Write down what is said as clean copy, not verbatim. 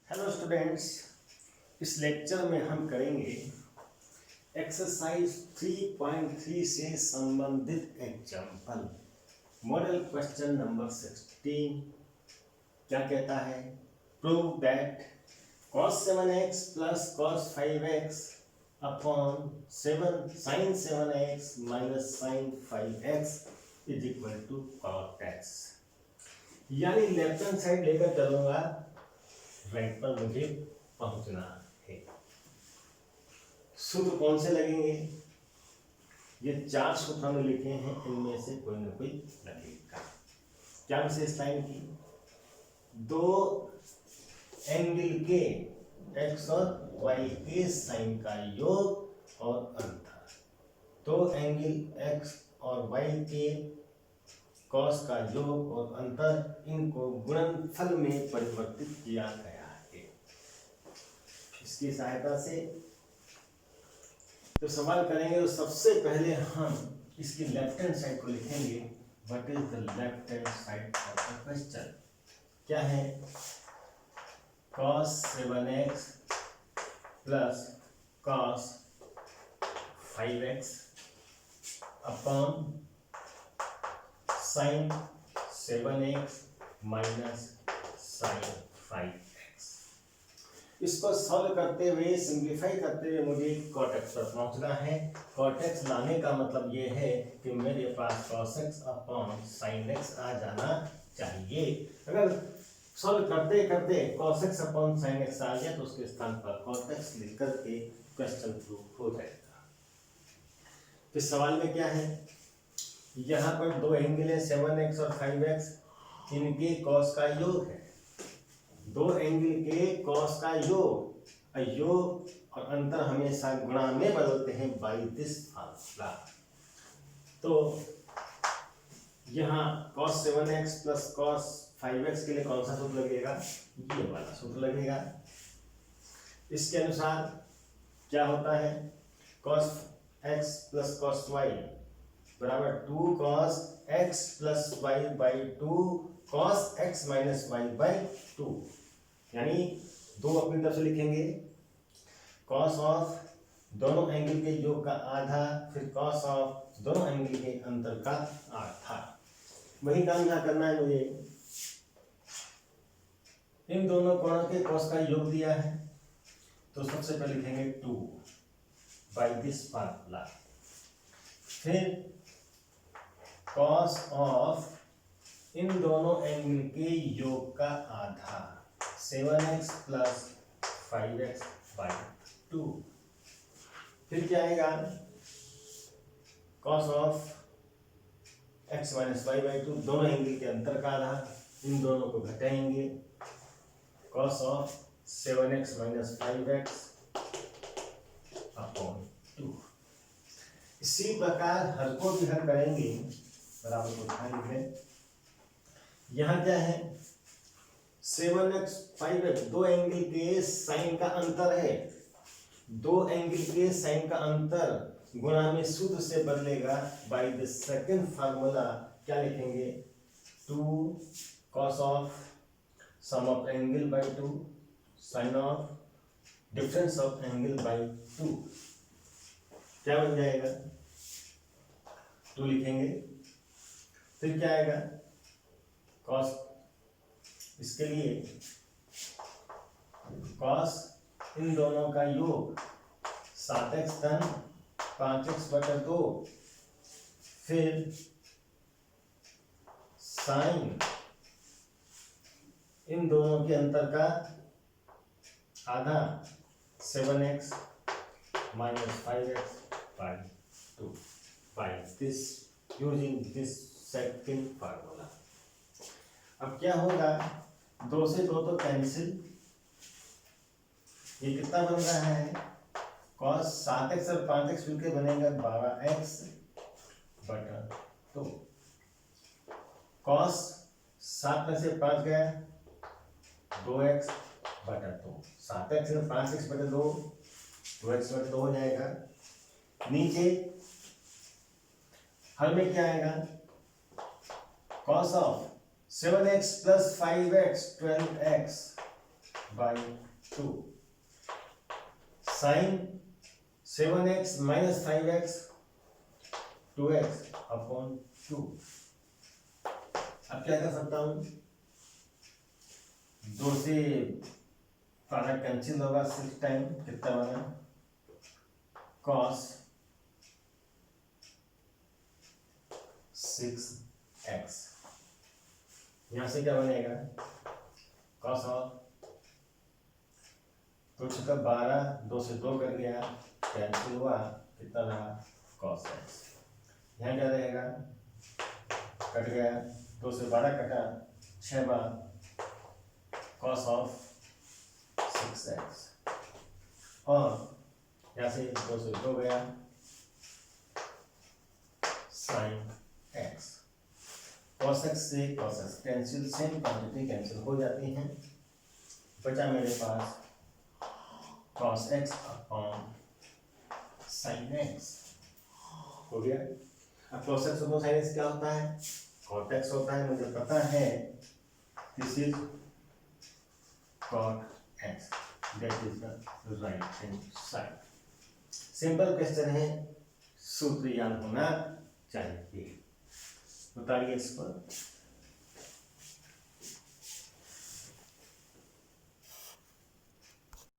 Hello students, इस lecture में हम करेंगे एक्सरसाइज 3.3 से संबंधित एग्जाम्पल। मॉडल क्वेश्चन नंबर 16 क्या कहता है? Prove that cos 7x plus cos 5x upon 7 sin 7x minus sin 5x is equal to cot x। यानी लेफ्ट हैंड साइड लेकर चलूंगा, राइट पर मुझे पहुंचना है। सूत्र कौन से लगेंगे? ये 4 सूत्र हमने लिखे हैं, इनमें से कोई ना कोई लगेगा। क्या विशेषता इनकी? दो एंगल के x और y के साइन का योग और अंतर, दो एंगल x और y के कॉस का योग और अंतर, इनको गुणनफल में परिवर्तित किया गया है। इसकी सहायता से तो सवाल करेंगे, तो सबसे पहले हम इसकी लेफ्ट हैंड साइड को लिखेंगे। What is the left hand side of the question? क्या है? cos 7x plus cos 5x upon sin 7x minus sin 5x। इसको सॉल्व करते हुए, सिंप्लीफाई करते हुए मुझे cot x पर पहुंचना है। cot x लाने का मतलब ये है कि मेरे पास cos x upon sin x आ जाना चाहिए। अगर सॉल्व करते करते cos x upon sin x आ गया तो उसके स्थान पर cot x लिख करके क्वेश्चन प्रूफ हो जाएगा। तो सवाल में क्या है? यहाँ पर दो एंगल है 7x और 5x, इनके कॉस का योग है। दो एंगल के कॉस का योग और अंतर हमेशा गुणा में बदलते हैं बाय दिस फार्मूला। तो यहाँ cos 7x plus cos 5x के लिए कौन सा सूत्र लगेगा? ये वाला सूत्र लगेगा। इसके अनुसार क्या होता है? cos x plus cos y बराबर 2 cos x plus y by 2 cos x minus y by 2। यानी दो अपनी तरफ से लिखेंगे, cos ऑफ दोनों एंगल के योग का आधा, फिर cos ऑफ दोनों एंगल के अंतर का आधा। वही काम यहाँ करना है मुझे। इन दोनों कोणों के cos का योग दिया है, तो सबसे पहले लिखेंगे 2 बाई दिस फार्मूला। फिर cos ऑफ इन दोनों एंगल के योग का आधा 7x प्लस 5x बाई 2। फिर क्या आएगा? cos of x minus y by 2, दोनों एंगल के अंतर का आधा, इन दोनों को घटाएंगे, cos of 7x minus 5x upon 2। इसी प्रकार हर को भी हल करेंगे, बराबर को ध्यान रखें। यहाँ क्या है? 7x 5x दो एंगल के साइन का अंतर है। दो एंगल के साइन का अंतर गुणा में सूत्र से बदलेगा बाय द सेकंड फार्मूला। क्या लिखेंगे? 2 cos of sum of angle by 2 sine of difference of angle by 2। क्या बन जाएगा? 2 लिखेंगे। फिर क्या आएगा? cos, इसके लिए cos इन दोनों का योग 7x धन 5x बटा 2, फिर साइन इन दोनों के अंतर का आधा 7x minus 5x by 2 by this using this second formula. अब क्या होगा? 2 से 2 तो कैंसिल, ये कितना बन रहा है? cos 7x और 5x मिलकर बनेगा 12x बटा 2। cos 7 में से 5 गया 2x बटा 2, 7x में 5x बटा 2, 2x बटा 2 हो जाएगा। नीचे हल में क्या आएगा? cos of 7x plus 5x 12x by 2 sine 7x minus 5x 2x upon 2। अब क्या कर सकता हूँ, 2 से 12 कैंसिल होगा, 6 टाइम कितना बना cos 6x। यहाँ से क्या बनेगा cos ऑफ तो छक्का 12, 2 से 2 कर गया कैंसिल हुआ, कितना रहा cos x। यहाँ क्या रहेगा, कट गया, 2 से 12 कटा, 6 बार cos ऑफ 6x और यहाँ से 2 से 2 गया sin x। cos x से cos x cancel, same quantity cancel हो जाती हैं, बचा मेरे पास cos x upon sin x हो गया। अब cos x upon sin x क्या होता है, cot x होता है, मुझे पता है this is cot x, that is the right hand side. Simple question है, सूत्र याद होना चाहिए। बताइए इस पर।